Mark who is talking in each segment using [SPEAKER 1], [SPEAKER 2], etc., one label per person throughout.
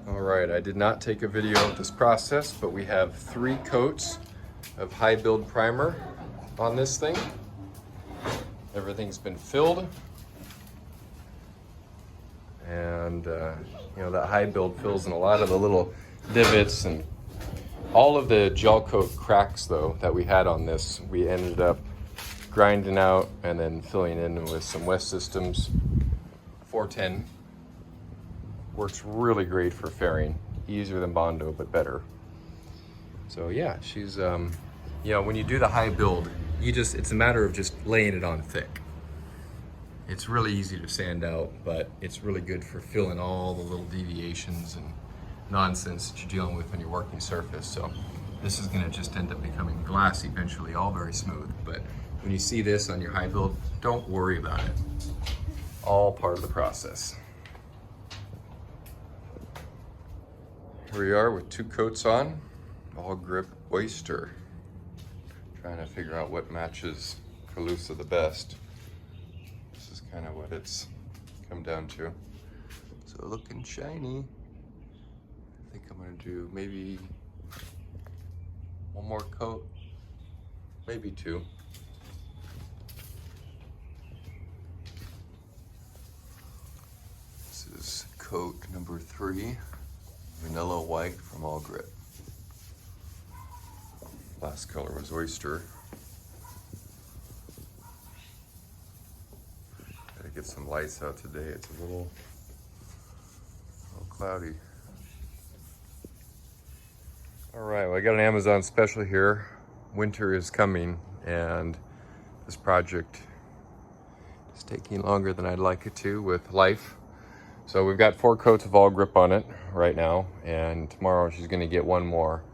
[SPEAKER 1] All right, I did not take a video of this process, but we have 3 coats of high build primer on this thing. Everything's been filled. And you know, that high build fills in a lot of the little divots and all of the gel coat cracks though that we had on this, we ended up grinding out and then filling in with some West Systems 410. Works really great for fairing, easier than Bondo, but better. So yeah, she's, you know, when you do the high build, it's a matter of just laying it on thick. It's really easy to sand out, but it's really good for filling all the little deviations and nonsense that you're dealing with when you're working surface. So this is gonna just end up becoming glass eventually, all very smooth. But when you see this on your high build, don't worry about it. All part of the process. Here we are with 2 coats on, Awlgrip Oyster. Trying to figure out what matches Coosa the best. This is kind of what it's come down to. So looking shiny. I think I'm gonna do maybe 1 more coat, maybe 2. This is coat number 3. Vanilla white from Awlgrip. Last color was oyster. Gotta get some lights out today. It's a little cloudy. All right, well, I got an Amazon special here. Winter is coming and this project is taking longer than I'd like it to with life. So we've got 4 coats of Awlgrip on it right now, and tomorrow she's gonna get 1 more.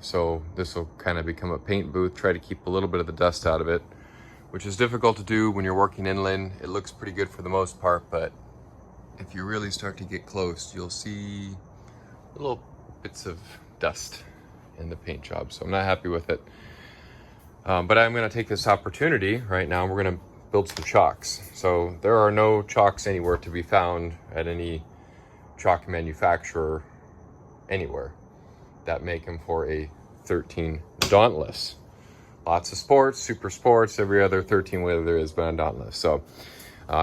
[SPEAKER 1] So this will kind of become a paint booth, try to keep a little bit of the dust out of it, which is difficult to do when you're working inland. It looks pretty good for the most part, but if you really start to get close, you'll see little bits of dust in the paint job. So I'm not happy with it. But I'm gonna take this opportunity right now, we're gonna build some chalks. So there are no chalks anywhere to be found at any chalk manufacturer anywhere that make them for a 13 Dauntless. Lots of sports, super sports, every other 13 whether there is, but on Dauntless. So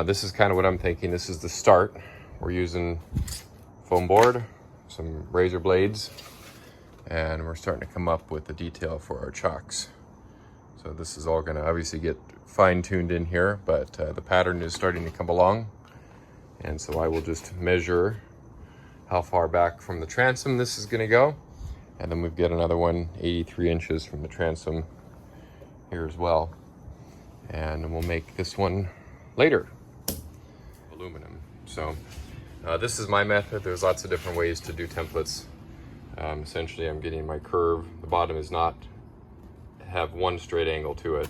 [SPEAKER 1] this is kind of what I'm thinking. This is the start. We're using foam board, some razor blades, and we're starting to come up with the detail for our chalks. So this is all gonna obviously get fine-tuned in here, but the pattern is starting to come along. And so I will just measure how far back from the transom this is gonna go. And then we've got another one, 83 inches from the transom here as well. And we'll make this one later, aluminum. So this is my method. There's lots of different ways to do templates. Essentially I'm getting my curve. The bottom is not have one straight angle to it.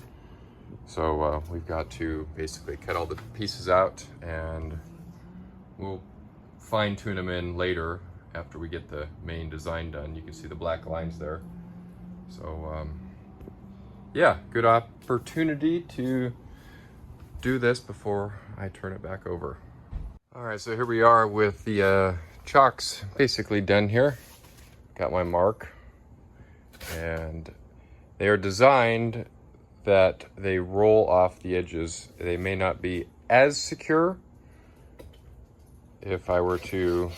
[SPEAKER 1] So we've got to basically cut all the pieces out and we'll fine tune them in later after we get the main design done. You can see the black lines there. So yeah, good opportunity to do this before I turn it back over. All right, so here we are with the chalks basically done here. Got my mark, and they are designed that they roll off the edges. They may not be as secure. If I were to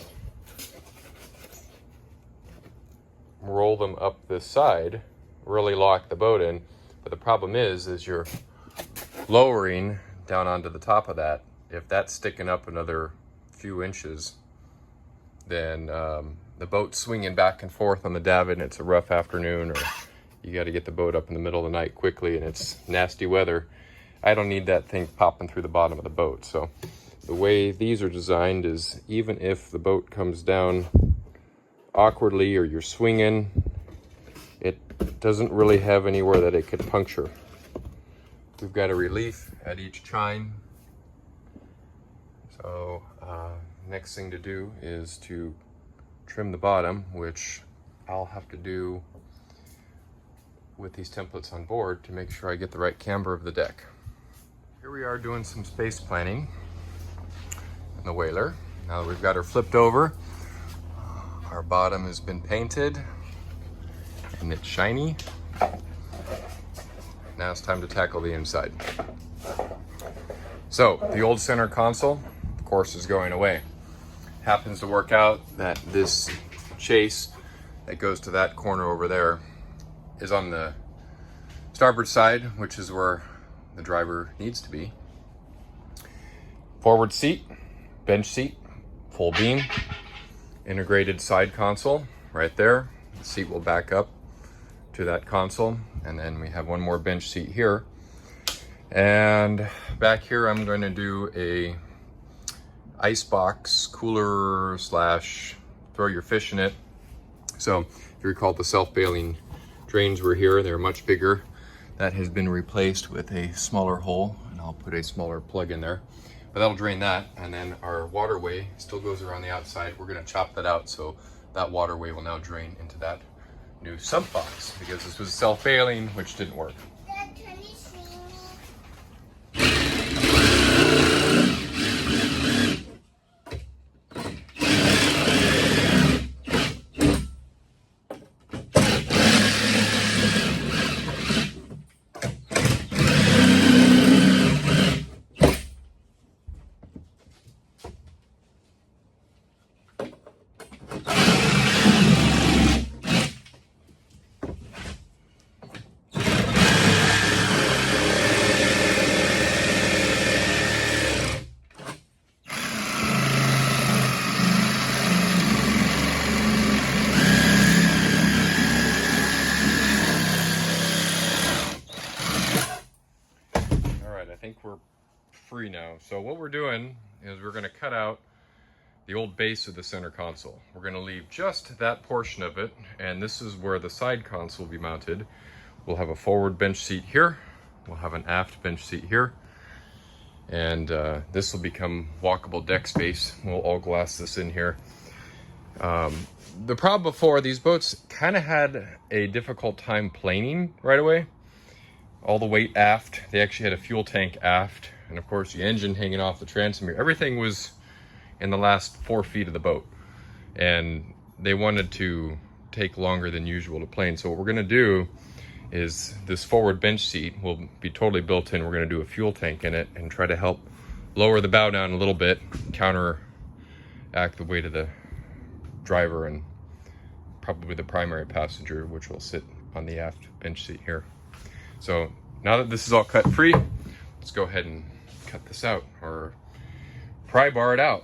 [SPEAKER 1] roll them up this side, really lock the boat in, but the problem is you're lowering down onto the top of that. If that's sticking up another few inches, then the boat's swinging back and forth on the davit and it's a rough afternoon, or you got to get the boat up in the middle of the night quickly and it's nasty weather. I don't need that thing popping through the bottom of the boat. So the way these are designed is even if the boat comes down awkwardly or you're swinging, it doesn't really have anywhere that it could puncture. We've got a relief at each chine. So next thing to do is to trim the bottom, which I'll have to do with these templates on board to make sure I get the right camber of the deck. Here we are doing some space planning in the whaler. Now that we've got her flipped over, bottom has been painted and it's shiny. Now it's time to tackle the inside. So the old center console, of course, is going away. Happens to work out that this chase that goes to that corner over there is on the starboard side, which is where the driver needs to be. Forward seat, bench seat, full beam, integrated side console right there. The seat will back up to that console, and then we have one more bench seat here. And back here I'm going to do a icebox cooler slash throw your fish in it. So if you recall, the self-bailing drains were here. They're much bigger. That has been replaced with a smaller hole, and I'll put a smaller plug in there. But that'll drain that, and then our waterway still goes around the outside. We're gonna chop that out, so that waterway will now drain into that new sump box, because this was self-bailing, which didn't work.
[SPEAKER 2] Dad, can you see me?
[SPEAKER 1] We're free now. So what we're doing is we're going to cut out the old base of the center console. We're going to leave just that portion of it, and this is where the side console will be mounted. We'll have a forward bench seat here, we'll have an aft bench seat here, and this will become walkable deck space. We'll all glass this in here. The problem before, these boats kind of had a difficult time planing right away. All the weight aft. They actually had a fuel tank aft, and of course the engine hanging off the transom. Everything was in the last 4 feet of the boat, and they wanted to take longer than usual to plane. So what we're going to do is this forward bench seat will be totally built in. We're going to do a fuel tank in it and try to help lower the bow down a little bit, counteract the weight of the driver and probably the primary passenger, which will sit on the aft bench seat here. So now that this is all cut free, let's go ahead and cut this out, or pry bar it out.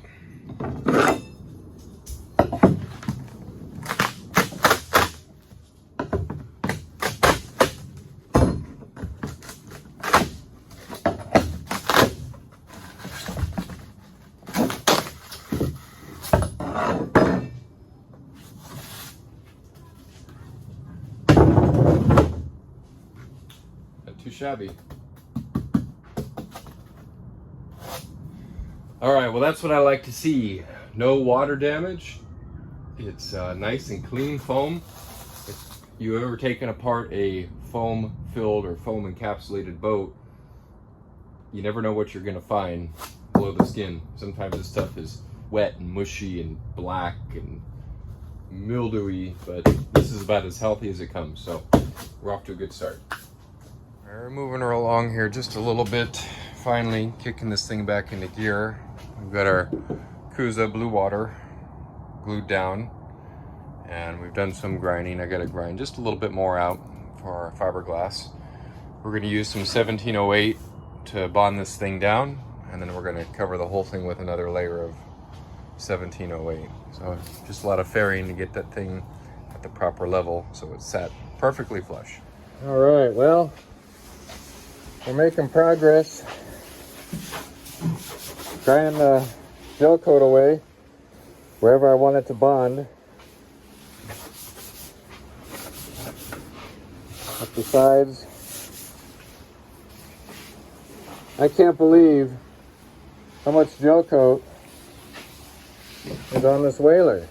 [SPEAKER 1] Too shabby. All right, well, that's what I like to see. No water damage. It's nice and clean foam. If you've ever taken apart a foam filled or foam encapsulated boat, you never know what you're gonna find below the skin. Sometimes this stuff is wet and mushy and black and mildewy, but this is about as healthy as it comes. So we're off to a good start. We're moving her along here just a little bit, finally kicking this thing back into gear. We've got our Coosa blue water glued down, and we've done some grinding. I got to grind just a little bit more out for our fiberglass. We're going to use some 1708 to bond this thing down, and then we're going to cover the whole thing with another layer of 1708. So just a lot of fairing to get that thing at the proper level so it's sat perfectly flush. All right, well, we're making progress, trying the gel coat away wherever I want it to bond. Up the sides. I can't believe how much gel coat is on this whaler.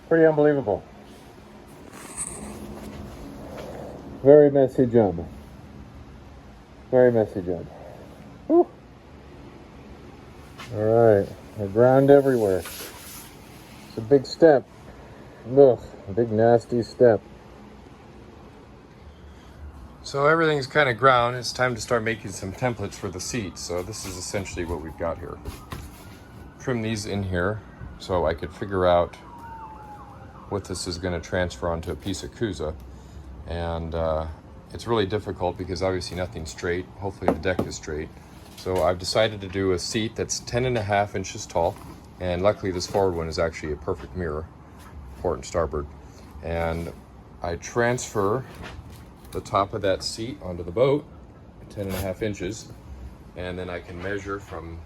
[SPEAKER 1] Pretty unbelievable. Very messy job. Very messy job. Whew. All right, I ground everywhere. It's a big step. Ugh, a big nasty step. So everything's kind of ground. It's time to start making some templates for the seat. So this is essentially what we've got here. Trim these in here so I could figure out what this is going to transfer onto a piece of Coosa. And it's really difficult because obviously nothing's straight. Hopefully the deck is straight. So I've decided to do a seat that's 10.5 inches tall. And luckily this forward one is actually a perfect mirror, port and starboard. And I transfer the top of that seat onto the boat, 10.5 inches, and then I can measure from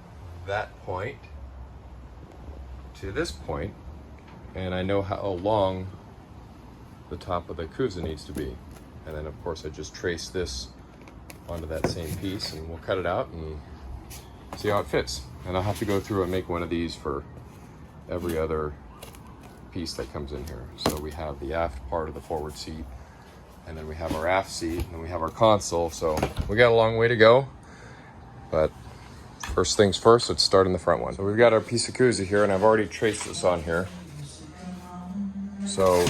[SPEAKER 1] that point to this point, and I know how long the top of the Coosa needs to be. And then of course I just trace this onto that same piece, and we'll cut it out and see how it fits. And I'll have to go through and make one of these for every other piece that comes in here. So we have the aft part of the forward seat, and then we have our aft seat, and then we have our console. So we got a long way to go, but first things first, let's start in the front one. So we've got our piece of Coosa here, and I've already traced this on here. So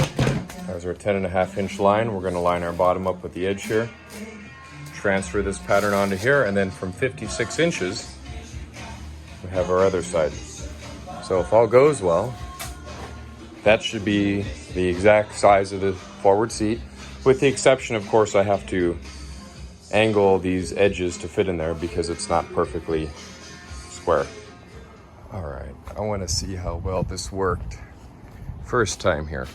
[SPEAKER 1] there's our 10.5 inch line. We're gonna line our bottom up with the edge here, transfer this pattern onto here, and then from 56 inches, we have our other side. So if all goes well, that should be the exact size of the forward seat. With the exception, of course, I have to angle these edges to fit in there because it's not perfectly square. All right, I want to see how well this worked. First time here.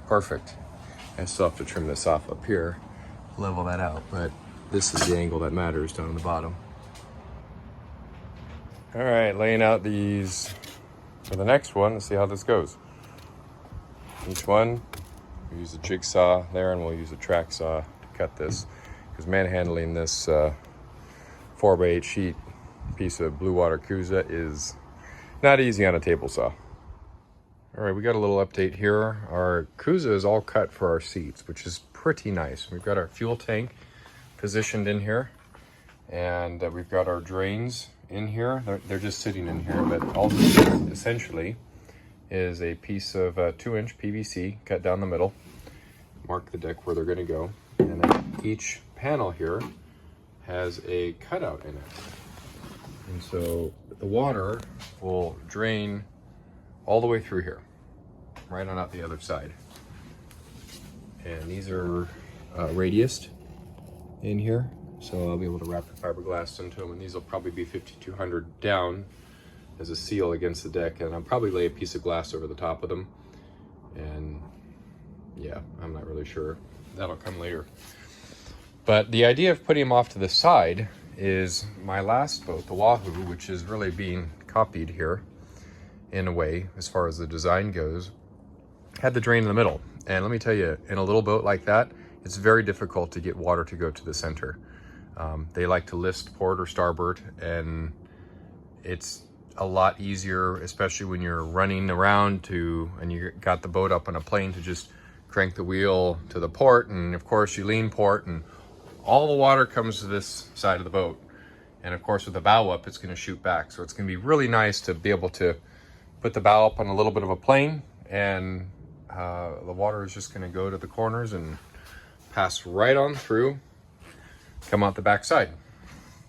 [SPEAKER 1] Perfect. I still have to trim this off up here, level that out, but this is the angle that matters down on the bottom. All right, laying out these for the next one. Let's see how this goes. Each one, we use a jigsaw there, and we'll use a track saw to cut this, because manhandling this 4x8 sheet piece of blue water Coosa is not easy on a table saw. All right, we got a little update here. Our Coosa is all cut for our seats, which is pretty nice. We've got our fuel tank positioned in here, and we've got our drains in here. They're just sitting in here, but all this is essentially is a piece of 2-inch PVC cut down the middle, mark the deck where they're going to go, and then each panel here has a cutout in it. And so the water will drain all the way through here, right on out the other side. And these are radiused in here, so I'll be able to wrap the fiberglass into them, and these will probably be 5200 down as a seal against the deck, and I'll probably lay a piece of glass over the top of them. And yeah, I'm not really sure. That'll come later. But the idea of putting them off to the side is my last boat, the Wahoo, which is really being copied here in a way as far as the design goes, had the drain in the middle. And let me tell you, in a little boat like that, it's very difficult to get water to go to the center. They like to list port or starboard, and it's a lot easier, especially when you're running around and you got the boat up on a plane, to just crank the wheel to the port, and of course you lean port, and all the water comes to this side of the boat. And of course with the bow up, it's going to shoot back. So it's going to be really nice to be able to put the bow up on a little bit of a plane, and the water is just going to go to the corners and pass right on through, come out the back side.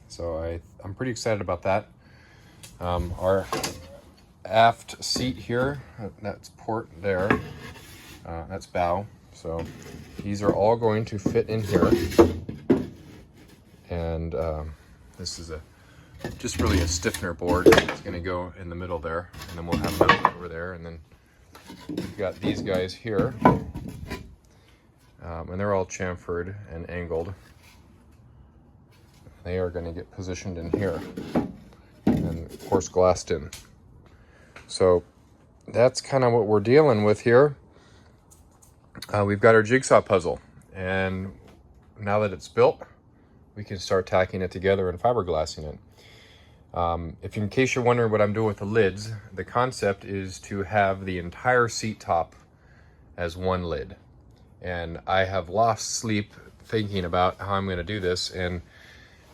[SPEAKER 1] So I'm pretty excited about that. Our aft seat here, that's port there, that's bow. So these are all going to fit in here. And this is just really a stiffener board. It's going to go in the middle there, and then we'll have that over there. And then we've got these guys here, and they're all chamfered and angled. They are going to get positioned in here, and of course glassed in. So that's kind of what we're dealing with here. We've got our jigsaw puzzle, and now that it's built, we can start tacking it together and fiberglassing it. In case you're wondering what I'm doing with the lids, the concept is to have the entire seat top as one lid. And I have lost sleep thinking about how I'm going to do this. And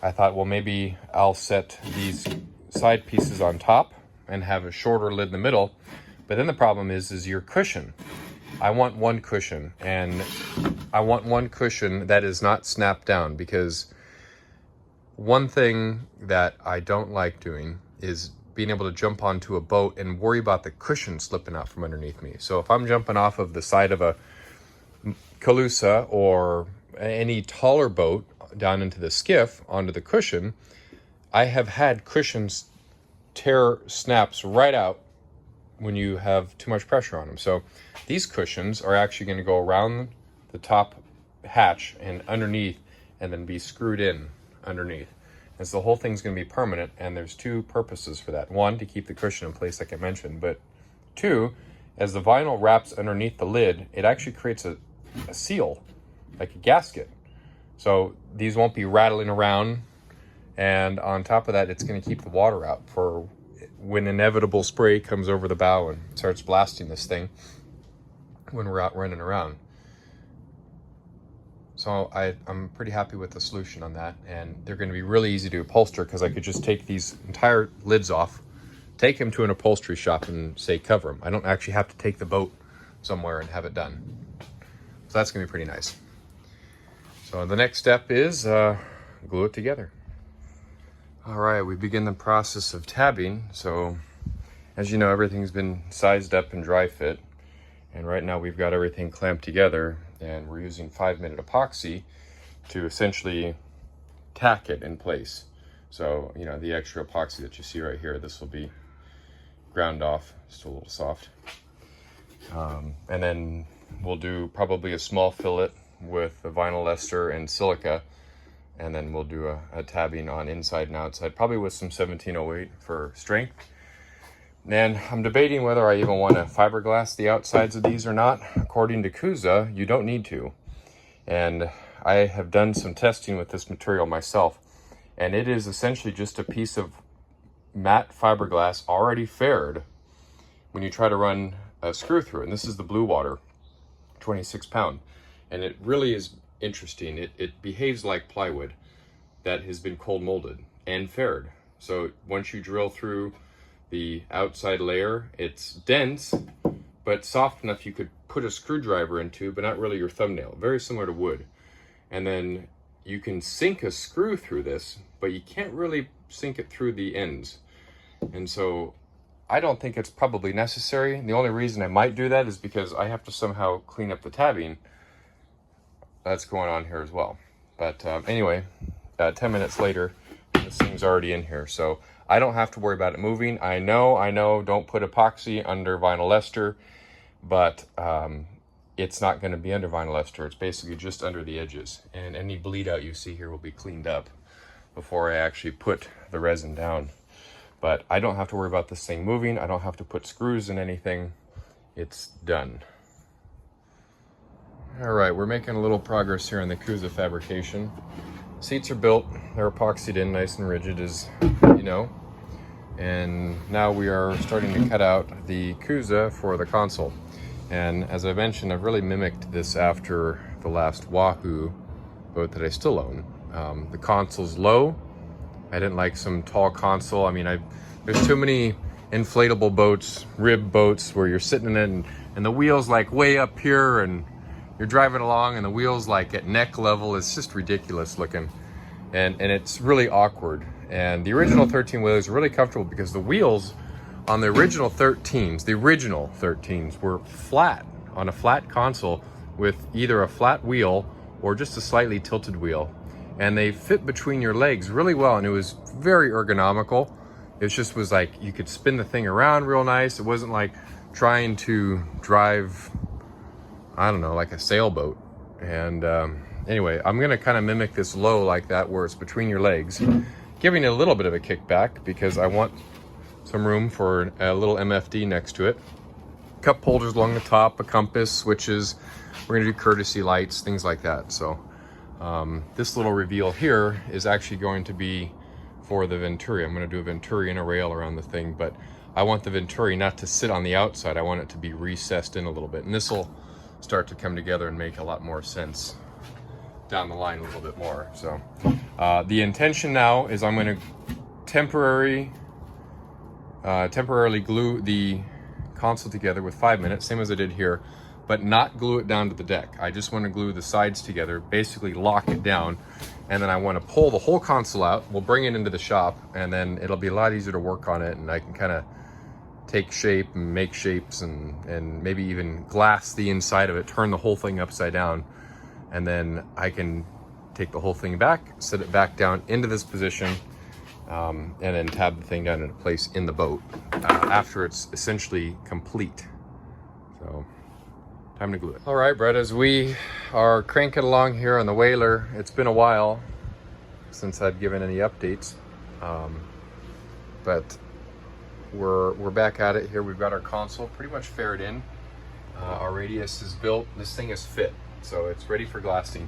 [SPEAKER 1] I thought, well, maybe I'll set these side pieces on top and have a shorter lid in the middle. But then the problem is your cushion. I want one cushion, and I want one cushion that is not snapped down, because one thing that I don't like doing is being able to jump onto a boat and worry about the cushion slipping out from underneath me. So if I'm jumping off of the side of a Coosa or any taller boat down into the skiff onto the cushion, I have had cushions tear snaps right out when you have too much pressure on them. So these cushions are actually going to go around the top hatch and underneath, and then be screwed in underneath. And so the whole thing's going to be permanent, and there's two purposes for that. One, to keep the cushion in place like I mentioned, but two, as the vinyl wraps underneath the lid, it actually creates a seal, like a gasket. So these won't be rattling around, and on top of that, it's going to keep the water out for when inevitable spray comes over the bow and starts blasting this thing when we're out running around. So I'm pretty happy with the solution on that, and they're going to be really easy to upholster, because I could just take these entire lids off, take them to an upholstery shop and say cover them. I don't actually have to take the boat somewhere and have it done. So that's going to be pretty nice. So the next step is glue it together. All right, we begin the process of tabbing. So as you know, everything's been sized up and dry fit. And right now we've got everything clamped together, and we're using 5-minute epoxy to essentially tack it in place. So, you know, the extra epoxy that you see right here, this will be ground off, still a little soft. And then we'll do probably a small fillet with the vinyl ester and silica, and then we'll do a tabbing on inside and outside, probably with some 1708 for strength. And I'm debating whether I even want to fiberglass the outsides of these or not. According to Coosa, you don't need to. And I have done some testing with this material myself, and it is essentially just a piece of matte fiberglass already faired when you try to run a screw through it. And this is the Blue Water, 26 pound. And it really is interesting. It behaves like plywood that has been cold molded and faired. So once you drill through the outside layer, it's dense, but soft enough you could put a screwdriver into, but not really your thumbnail. Very similar to wood. And then you can sink a screw through this, but you can't really sink it through the ends. And so I don't think it's probably necessary. The only reason I might do that is because I have to somehow clean up the tabbing that's going on here as well. But anyway, 10 minutes later, this thing's already in here. So I don't have to worry about it moving. I know, don't put epoxy under vinyl ester, but it's not going to be under vinyl ester. It's basically just under the edges. And any bleed out you see here will be cleaned up before I actually put the resin down. But I don't have to worry about this thing moving. I don't have to put screws in anything. It's done. All right, we're making a little progress here on the Coosa fabrication. Seats are built, they're epoxied in nice and rigid, as you know. And now we are starting to cut out the Coosa for the console. And as I mentioned, I've really mimicked this after the last Wahoo boat that I still own. The console's low. I didn't like some tall console. I mean, there's too many inflatable boats, rib boats, where you're sitting in it and the wheel's like way up here, and you're driving along and the wheel's like at neck level. It's just ridiculous looking. And it's really awkward. And the original 13 wheelers are really comfortable because the wheels on the original 13s were flat, on a flat console with either a flat wheel or just a slightly tilted wheel. And they fit between your legs really well, and it was very ergonomical. It just was like you could spin the thing around real nice. It wasn't like trying to drive, I don't know, like a sailboat. And anyway, I'm gonna kind of mimic this low like that, where it's between your legs, giving it a little bit of a kickback because I want some room for a little MFD next to it. Cup holders along the top, a compass, switches. We're gonna do courtesy lights, things like that. So this little reveal here is actually going to be for the Venturi. I'm gonna do a Venturi and a rail around the thing, but I want the Venturi not to sit on the outside. I want it to be recessed in a little bit. And this will start to come together and make a lot more sense down the line a little bit more. So the intention now is I'm going to temporarily glue the console together with 5 minutes, same as I did here, but not glue it down to the deck. I just want to glue the sides together, basically lock it down, and then I want to pull the whole console out. We'll bring it into the shop, and then it'll be a lot easier to work on it, and I can kind of take shape and make shapes and maybe even glass the inside of it, turn the whole thing upside down, and then I can take the whole thing back, set it back down into this position, and then tab the thing down into place in the boat after it's essentially complete. So time to glue it. All right, Brett, as we are cranking along here on the Whaler, it's been a while since I've given any updates, but we're back at it here. We've got our console pretty much faired in. Our radius is built. This thing is fit, so it's ready for glassing.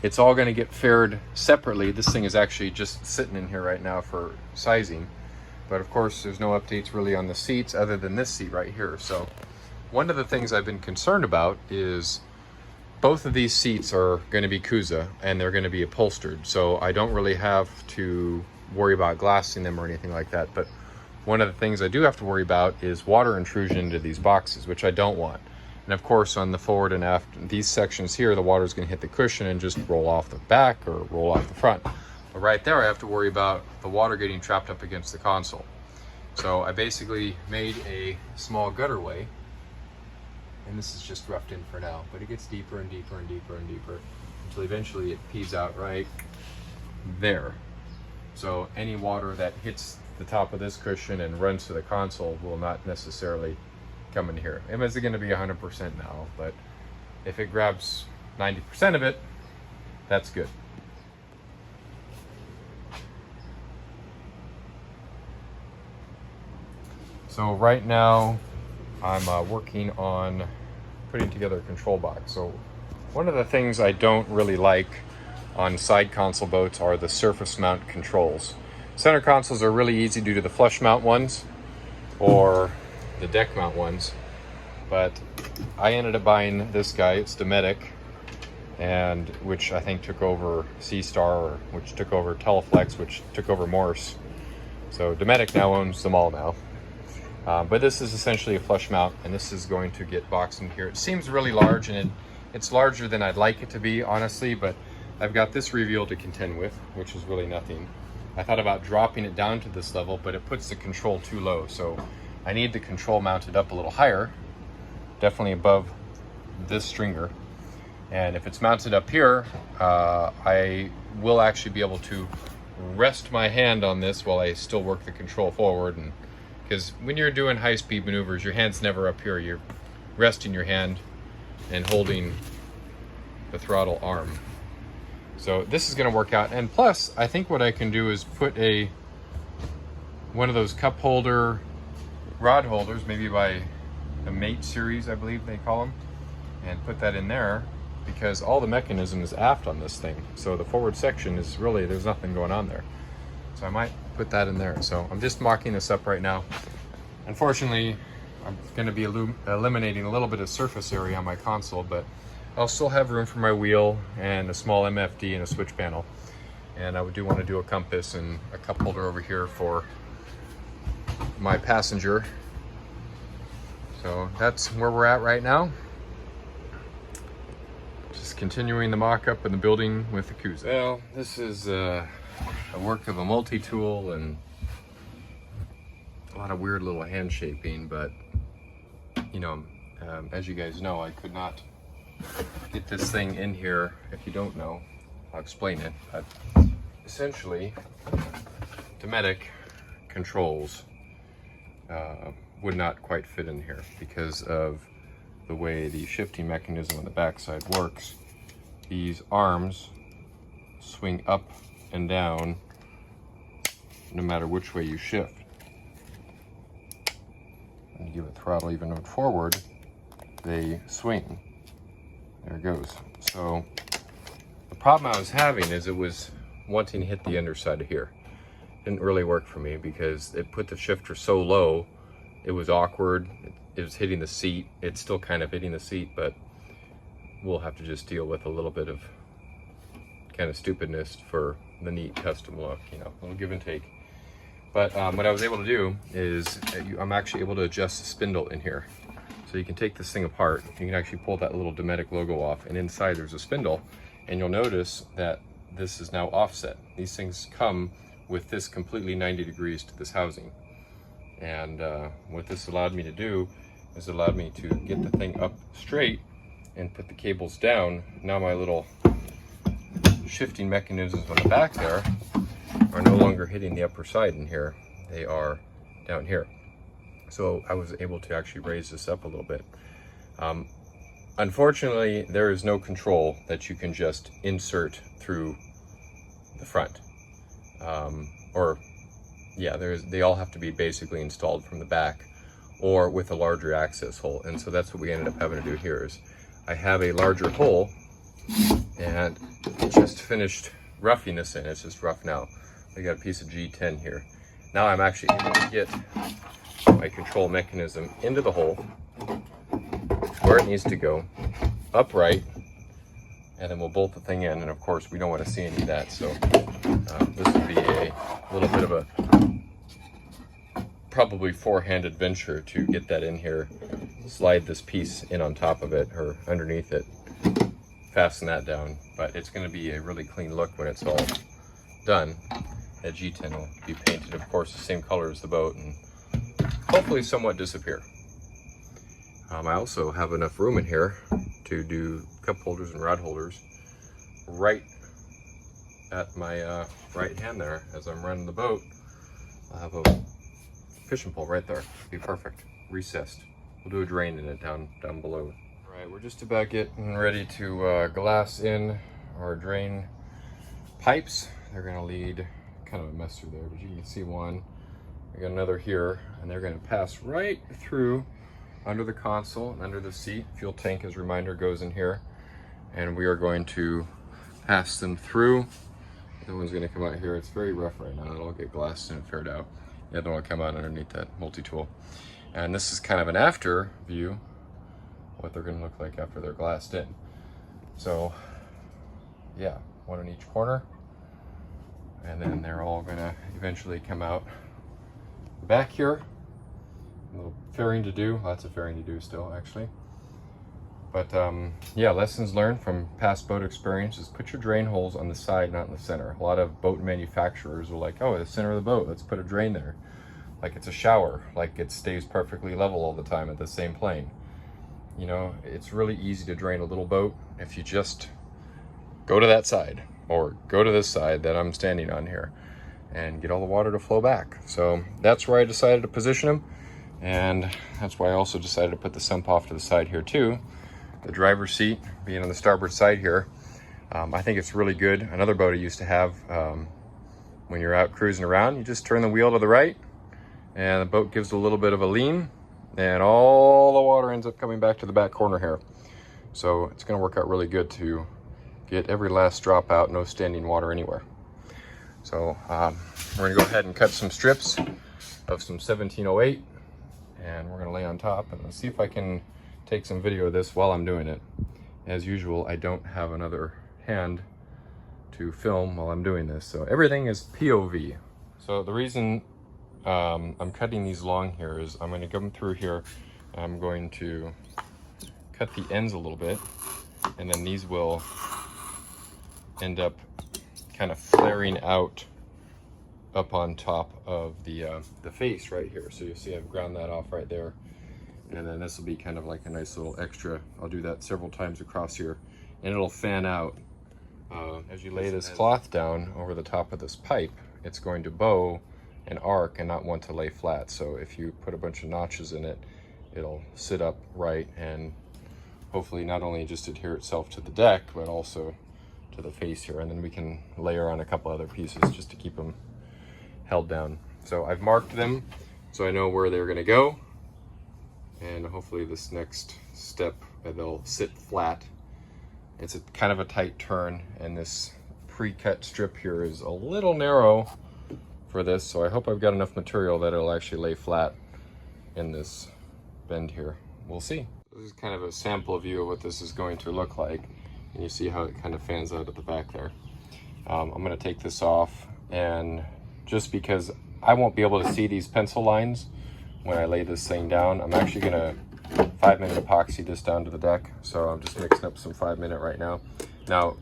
[SPEAKER 1] It's all going to get faired separately. This thing is actually just sitting in here right now for sizing, but of course there's no updates really on the seats other than this seat right here. So one of the things I've been concerned about is both of these seats are going to be Coosa and they're going to be upholstered, so I don't really have to worry about glassing them or anything like that. But one of the things I do have to worry about is water intrusion into these boxes, which I don't want. And of course, on the forward and aft, these sections here, the water is going to hit the cushion and just roll off the back or roll off the front. But right there, I have to worry about the water getting trapped up against the console. So I basically made a small gutterway, and this is just roughed in for now, but it gets deeper and deeper and deeper and deeper until eventually it pees out right there. So any water that hits the top of this cushion and runs to the console will not necessarily come in here. It is going to be 100% now, but if it grabs 90% of it, that's good. So right now I'm working on putting together a control box. So one of the things I don't really like on side console boats are the surface mount controls. Center consoles are really easy due to the flush mount ones or the deck mount ones, but I ended up buying this guy. It's Dometic, and which I think took over Seastar, which took over Teleflex, which took over Morse. So Dometic now owns them all now. But this is essentially a flush mount, and this is going to get boxed in here. It seems really large, and it's larger than I'd like it to be, honestly, but I've got this reveal to contend with, which is really nothing. I thought about dropping it down to this level, but it puts the control too low, so I need the control mounted up a little higher, definitely above this stringer. And if it's mounted up here, I will actually be able to rest my hand on this while I still work the control forward. And because when you're doing high-speed maneuvers, your hand's never up here. You're resting your hand and holding the throttle arm. So this is going to work out. And plus, I think what I can do is put one of those cup holder rod holders, maybe by the Mate series, I believe they call them, and put that in there, because all the mechanism is aft on this thing. So the forward section is really, there's nothing going on there. So I might put that in there. So I'm just mocking this up right now. Unfortunately, I'm going to be eliminating a little bit of surface area on my console, but I'll still have room for my wheel and a small MFD and a switch panel. And I do want to do a compass and a cup holder over here for my passenger. So that's where we're at right now. Just continuing the mock-up in the building with the Coosa. Well, this is a work of a multi-tool and a lot of weird little hand shaping, but you know, as you guys know, I could not get this thing in here. If you don't know, I'll explain it. But essentially, Dometic controls would not quite fit in here because of the way the shifting mechanism on the backside works. These arms swing up and down no matter which way you shift. And you give it throttle even forward, they swing. There it goes. So the problem I was having is it was wanting to hit the underside of here. Didn't really work for me because it put the shifter so low, it was awkward. It was hitting the seat. It's still kind of hitting the seat, but we'll have to just deal with a little bit of kind of stupidness for the neat custom look, you know, a little give and take. But what I was able to do is I'm actually able to adjust the spindle in here. So you can take this thing apart, you can actually pull that little Dometic logo off, and inside there's a spindle, and you'll notice that this is now offset. These things come with this completely 90 degrees to this housing. And what this allowed me to do is it allowed me to get the thing up straight and put the cables down. Now my little shifting mechanisms on the back there are no longer hitting the upper side in here. They are down here. So I was able to actually raise this up a little bit. Unfortunately, there is no control that you can just insert through the front. They all have to be basically installed from the back or with a larger access hole. And so that's what we ended up having to do here is I have a larger hole and just finished roughing this in. It's just rough now. I got a piece of G10 here. Now I'm actually able to get my control mechanism into the hole where it needs to go, upright, and then we'll bolt the thing in. And of course, we don't want to see any of that. So this will be a little bit of a probably four-hand adventure to get that in here, slide this piece in on top of it or underneath it, fasten that down. But it's going to be a really clean look when it's all done. That G10 will be painted, of course, the same color as the boat and hopefully somewhat disappear. I also have enough room in here to do cup holders and rod holders right at my right hand there as I'm running the boat. I'll have a fishing pole right there. It'll be perfect. Recessed. We'll do a drain in it down below. All right, we're just about getting ready to glass in our drain pipes. They're going to lead kind of a mess through there, but you can see one. I got another here, and they're going to pass right through under the console and under the seat. Fuel tank, as a reminder, goes in here, and we are going to pass them through. The one's going to come out here. It's very rough right now. It'll all get glassed and faired out. The other one will come out underneath that multi-tool. And this is kind of an after view, what they're going to look like after they're glassed in. So, yeah, one in each corner. And then they're all going to eventually come out back here. A little fairing to do, lots of fairing to do still, actually. But yeah, lessons learned from past boat experiences: put your drain holes on the side, not in the center. A lot of boat manufacturers are like, oh, the center of the boat, let's put a drain there. Like it's a shower, like it stays perfectly level all the time at the same plane. You know, it's really easy to drain a little boat if you just go to that side or go to this side that I'm standing on here and get all the water to flow back. So that's where I decided to position them. And that's why I also decided to put the sump off to the side here too. The driver's seat being on the starboard side here. I think it's really good. Another boat I used to have, when you're out cruising around, you just turn the wheel to the right and the boat gives a little bit of a lean and all the water ends up coming back to the back corner here. So it's gonna work out really good to get every last drop out, no standing water anywhere. So we're gonna go ahead and cut some strips of some 1708 and we're gonna lay on top, and let's see if I can take some video of this while I'm doing it. As usual, I don't have another hand to film while I'm doing this, so everything is POV. So the reason I'm cutting these long here is I'm going to come through here, I'm going to cut the ends a little bit, and then these will end up kind of flaring out up on top of the face right here. So you'll see I've ground that off right there. And then this will be kind of like a nice little extra. I'll do that several times across here, and it'll fan out. As you lay this cloth down over the top of this pipe, it's going to bow and arc and not want to lay flat. So if you put a bunch of notches in it, it'll sit up right and hopefully not only just adhere itself to the deck, but also to the face here. And then we can layer on a couple other pieces just to keep them held down. So I've marked them so I know where they're gonna go. And hopefully this next step, they'll sit flat. It's a kind of a tight turn, and this pre-cut strip here is a little narrow for this, so I hope I've got enough material that it'll actually lay flat in this bend here. We'll see. This is kind of a sample view of what this is going to look like. And you see how it kind of fans out at the back there. I'm going to take this off, and just because I won't be able to see these pencil lines when I lay this thing down, I'm actually going to 5-minute epoxy this down to the deck. So I'm just mixing up some 5-minute right now. Now,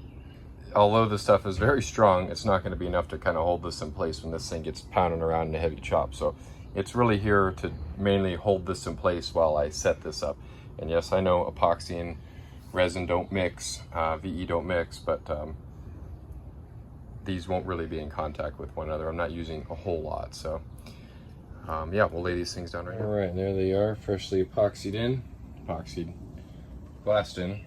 [SPEAKER 1] although this stuff is very strong, it's not going to be enough to kind of hold this in place when this thing gets pounding around in a heavy chop. So it's really here to mainly hold this in place while I set this up. And yes, I know epoxy and resin don't mix, VE don't mix, but these won't really be in contact with one another. I'm not using a whole lot, so yeah, we'll lay these things down right now. All right, there they are, freshly epoxied in, glassed in.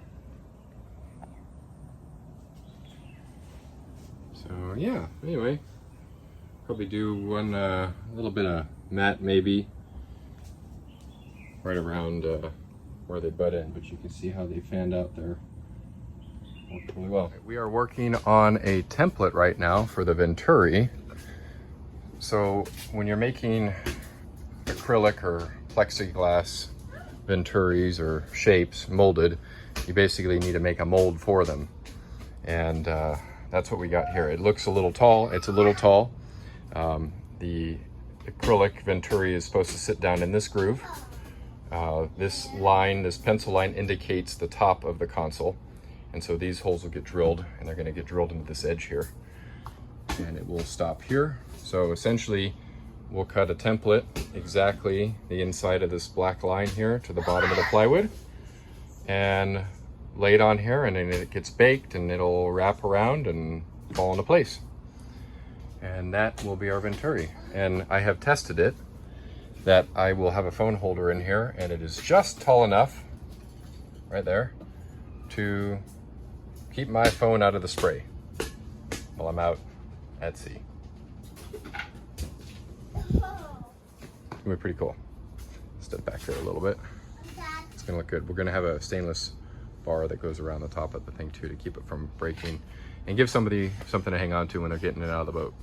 [SPEAKER 1] So yeah, anyway, probably do one little bit of matte maybe right around where they butt in, but you can see how they fanned out there. Worked really well. We are working on a template right now for the Venturi. So when you're making acrylic or plexiglass Venturis or shapes molded, you basically need to make a mold for them. And that's what we got here. It looks a little tall. It's a little tall. The acrylic Venturi is supposed to sit down in this groove. This line, this pencil line, indicates the top of the console. And so these holes will get drilled, and they're going to get drilled into this edge here. And it will stop here. So essentially, we'll cut a template exactly the inside of this black line here to the bottom of the plywood, and lay it on here, and then it gets baked, and it'll wrap around and fall into place. And that will be our Venturi. And I have tested it, that I will have a phone holder in here, and it is just tall enough, right there, to keep my phone out of the spray while I'm out at sea. It's gonna be pretty cool. Step back there a little bit. It's gonna look good. We're gonna have a stainless bar that goes around the top of the thing too, to keep it from breaking and give somebody something to hang on to when they're getting it out of the boat.